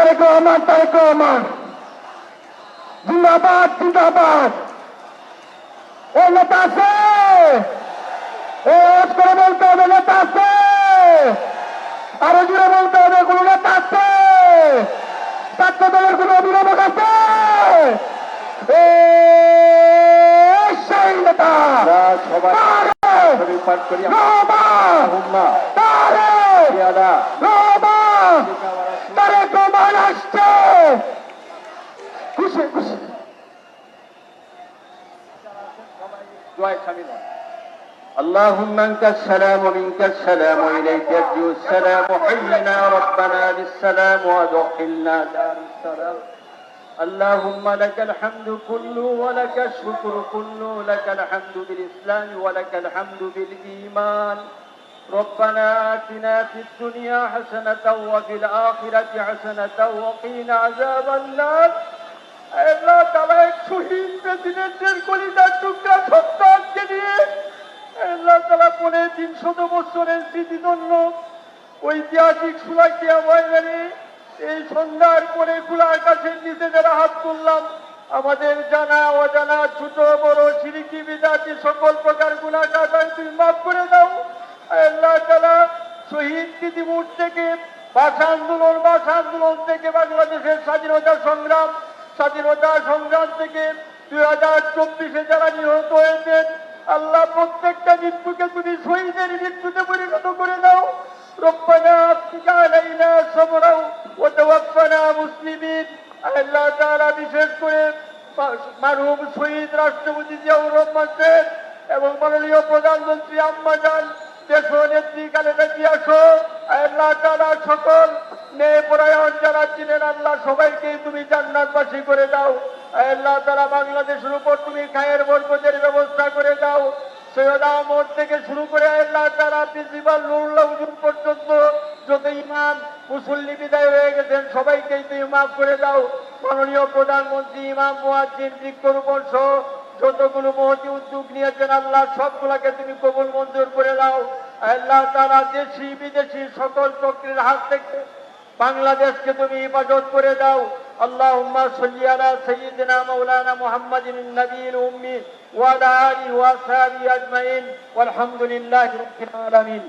তারেক রহমান, তারেক রহমান জিন্দাবাদ, জিন্দাবাদ। এই নেতা আছে, এই আওয়াজ করে বলতে হবে নেতা আছে, আরো জুড়ে বলতে হবে কোন নেতা আছে, ছাত্র দলের কোন অভিভাবক আছে, সেই নেতা তারেক রহমান আসছে। খুশি খুশি اللهم انت السلام ومنك السلام واليك يرجع السلام حينا ربنا بالسلام وادخلنا دار السلام. اللهم لك الحمد كله ولك الشكر كله، لك الحمد بالاسلام ولك الحمد بالايمان. ربنا آتنا في الدنيا حسنة وفي الآخرة حسنة وقنا عذاب النار. আল্লাহ তাআলা শহীদ প্রেসিডেন্টের কলিজার টুকরা সন্তানকে নিয়ে আল্লাহ তাআলা 300 বছরের স্মৃতিধন্য ঐতিহাসিক সুলাইয়া ময়দানে এই সন্ধ্যার পরে খোলা আকাশের নিচে যারা হাত তুললাম, আমাদের জানা অজানা ছোট বড় শিরকি বিদআতি সকল প্রকার গুনাহ কাটায় তুমি মাফ করে দাও। আল্লাহ তাআলা শহীদ দিবস থেকে ভাষা আন্দোলন থেকে বাংলাদেশের স্বাধীনতা সংগ্রাম থেকে 2024-এ যারা নিহত হয়েছেন, আল্লাহ প্রত্যেকটা মৃত্যুকে তুমি শহীদের মৃত্যুতে পরিণত করে দাও। রব্বানা আফরিকা আলাইনা সাবরা ওয়া তাওয়াফানা মুসলিমিন। আল্লাহ তাআলা বিশেষ করে মানব শহীদ রাষ্ট্রপতি জিয়াউর রহমান সাহেব এবং মাননীয় প্রধানমন্ত্রী আম্মাজান দেশ নেত্রী খালেদা জিয়া সহ আল্লাহ তাআলা সকল ন্যায়পরায়ণ যারা ছিলেন, আল্লাহ সবাইকে তুমি জান্নাতবাসী করে দাও। আল্লাহ তাআলা বাংলাদেশের উপর তুমি খায়ের বরকতের ব্যবস্থা করে দাও। সৈয়দ আহমদ থেকে শুরু করে আল্লাহ তাআলা প্রিন্সিপাল নুরুল্লাহ হুজুর পর্যন্ত যত ইমাম মুসল্লি বিদায় হয়ে গেছেন সবাইকেই তুমি মাফ করে দাও। মাননীয় প্রধানমন্ত্রী ইমাম মুয়াজ্জিন বৃক্ষরোপণ সহ যতগুলো মহতি উদ্যোগ নিয়েছেন, আল্লাহ সবগুলাকে তুমি কবুল মঞ্জুর করে দাও। আল্লাহ তাআলা দেশি বিদেশি সকল চক্রের হাত থেকে বাংলাদেশকে তুমি হেফাজত করে দাও। আল্লাহুম্মা সাল্লি আলা সাইয়্যিদিনা মাওলানা মুহাম্মাদিন নবিয়্যিল উম্মি ওয়া আলা আলিহি ওয়া আসহাবিহি আজমাইন ওয়ালহামদুলিল্লাহি রাব্বিল আলামিন।